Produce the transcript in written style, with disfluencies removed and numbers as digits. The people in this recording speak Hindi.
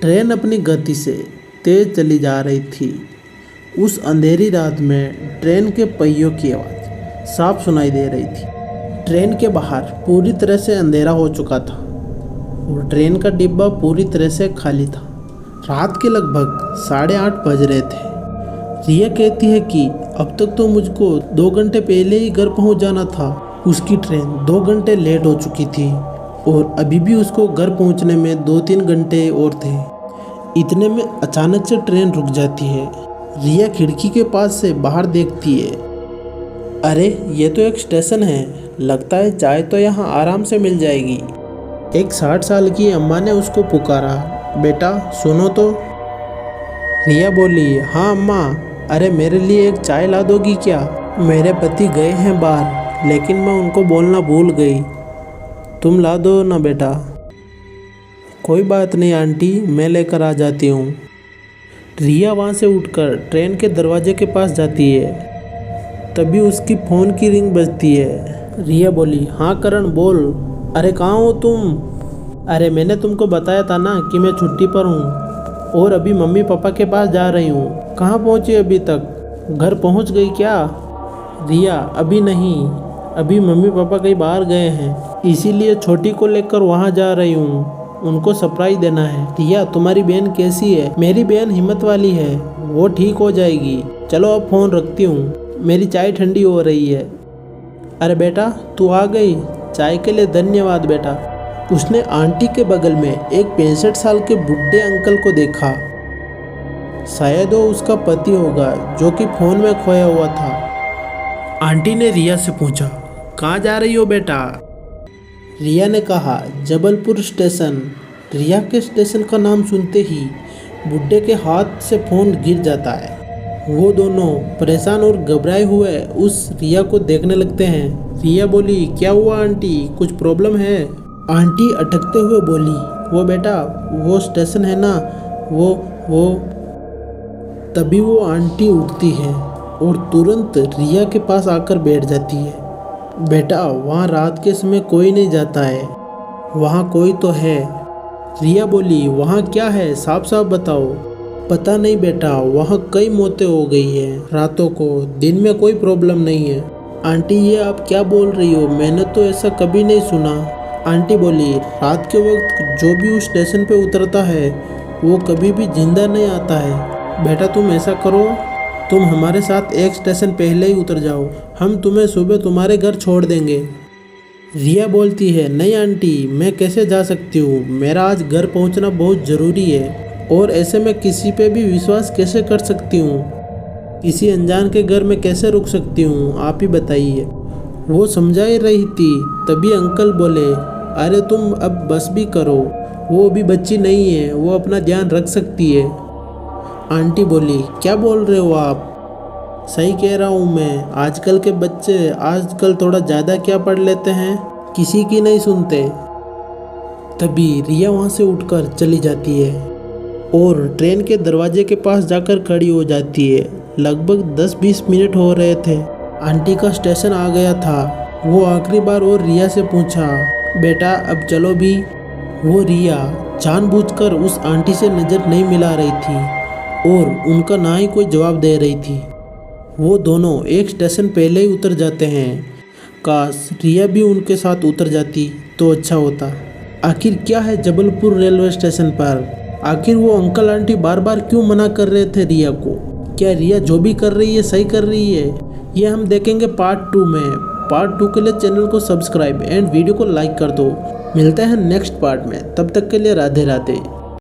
ट्रेन अपनी गति से तेज चली जा रही थी। उस अंधेरी रात में ट्रेन के पहियों की आवाज़ साफ सुनाई दे रही थी। ट्रेन के बाहर पूरी तरह से अंधेरा हो चुका था और ट्रेन का डिब्बा पूरी तरह से खाली था। रात के लगभग 8:30 बज रहे थे। रिया कहती है कि अब तक तो मुझको 2 घंटे पहले ही घर पहुंच जाना था। उसकी ट्रेन 2 घंटे लेट हो चुकी थी और अभी भी उसको घर पहुंचने में 2-3 घंटे और थे। इतने में अचानक से ट्रेन रुक जाती है। रिया खिड़की के पास से बाहर देखती है। अरे ये तो एक स्टेशन है, लगता है चाय तो यहाँ आराम से मिल जाएगी। एक 60 साल की अम्मा ने उसको पुकारा, बेटा सुनो तो। रिया बोली, हाँ अम्मा, अरे मेरे लिए एक चाय ला दोगी क्या? मेरे पति गए हैं बाहर, लेकिन मैं उनको बोलना भूल गई। तुम ला दो ना बेटा। कोई बात नहीं आंटी, मैं लेकर आ जाती हूँ। रिया वहाँ से उठकर ट्रेन के दरवाजे के पास जाती है। तभी उसकी फ़ोन की रिंग बजती है। रिया बोली, हाँ करण बोल। अरे कहाँ हो तुम? अरे मैंने तुमको बताया था ना कि मैं छुट्टी पर हूँ और अभी मम्मी पापा के पास जा रही हूँ। कहाँ पहुँची अभी तक? घर पहुँच गई क्या? रिया, अभी नहीं, अभी मम्मी पापा कहीं बाहर गए हैं, इसीलिए छोटी को लेकर वहाँ जा रही हूँ, उनको सरप्राइज देना है। रिया, तुम्हारी बहन कैसी है? मेरी बहन हिम्मत वाली है, वो ठीक हो जाएगी। चलो अब फ़ोन रखती हूँ, मेरी चाय ठंडी हो रही है। अरे बेटा तू आ गई, चाय के लिए धन्यवाद बेटा। उसने आंटी के बगल में एक 65 साल के बुढ़े अंकल को देखा। शायद वो उसका पति होगा जो कि फ़ोन में खोया हुआ था। आंटी ने रिया से पूछा, कहाँ जा रही हो बेटा? रिया ने कहा, जबलपुर स्टेशन। रिया के स्टेशन का नाम सुनते ही बुढ़े के हाथ से फ़ोन गिर जाता है। वो दोनों परेशान और घबराए हुए उस रिया को देखने लगते हैं। रिया बोली, क्या हुआ आंटी, कुछ प्रॉब्लम है? आंटी अटकते हुए बोली, वो बेटा वो स्टेशन है ना, वो। तभी वो आंटी उठती है और तुरंत रिया के पास आकर बैठ जाती है। बेटा वहाँ रात के समय कोई नहीं जाता है, वहाँ कोई तो है। रिया बोली, वहाँ क्या है, साफ साफ बताओ। पता नहीं बेटा, वहाँ कई मौतें हो गई है रातों को, दिन में कोई प्रॉब्लम नहीं है। आंटी ये आप क्या बोल रही हो, मैंने तो ऐसा कभी नहीं सुना। आंटी बोली, रात के वक्त जो भी उस स्टेशन पे उतरता है वो कभी भी जिंदा नहीं आता है। बेटा तुम ऐसा करो, तुम हमारे साथ एक स्टेशन पहले ही उतर जाओ, हम तुम्हें सुबह तुम्हारे घर छोड़ देंगे। रिया बोलती है, नहीं आंटी, मैं कैसे जा सकती हूँ, मेरा आज घर पहुँचना बहुत ज़रूरी है और ऐसे में किसी पे भी विश्वास कैसे कर सकती हूँ, किसी अनजान के घर में कैसे रुक सकती हूँ, आप ही बताइए। वो समझा ही रही थी, तभी अंकल बोले, अरे तुम अब बस भी करो, वो अभी बच्ची नहीं है, वो अपना ध्यान रख सकती है। आंटी बोली, क्या बोल रहे हो आप? सही कह रहा हूँ मैं, आजकल के बच्चे आजकल थोड़ा ज़्यादा क्या पढ़ लेते हैं, किसी की नहीं सुनते। तभी रिया वहाँ से उठकर चली जाती है और ट्रेन के दरवाजे के पास जाकर खड़ी हो जाती है। लगभग 10-20 मिनट हो रहे थे। आंटी का स्टेशन आ गया था। वो आखिरी बार और रिया से पूछा, बेटा अब चलो भी। वो रिया जानबूझकर उस आंटी से नज़र नहीं मिला रही थी और उनका ना ही कोई जवाब दे रही थी। वो दोनों एक स्टेशन पहले ही उतर जाते हैं। काश रिया भी उनके साथ उतर जाती तो अच्छा होता। आखिर क्या है जबलपुर रेलवे स्टेशन पर? आखिर वो अंकल आंटी बार बार क्यों मना कर रहे थे रिया को? क्या रिया जो भी कर रही है सही कर रही है? ये हम देखेंगे पार्ट 2 में। पार्ट 2 के लिए चैनल को सब्सक्राइब एंड वीडियो को लाइक कर दो। मिलते हैं नेक्स्ट पार्ट में, तब तक के लिए राधे राधे।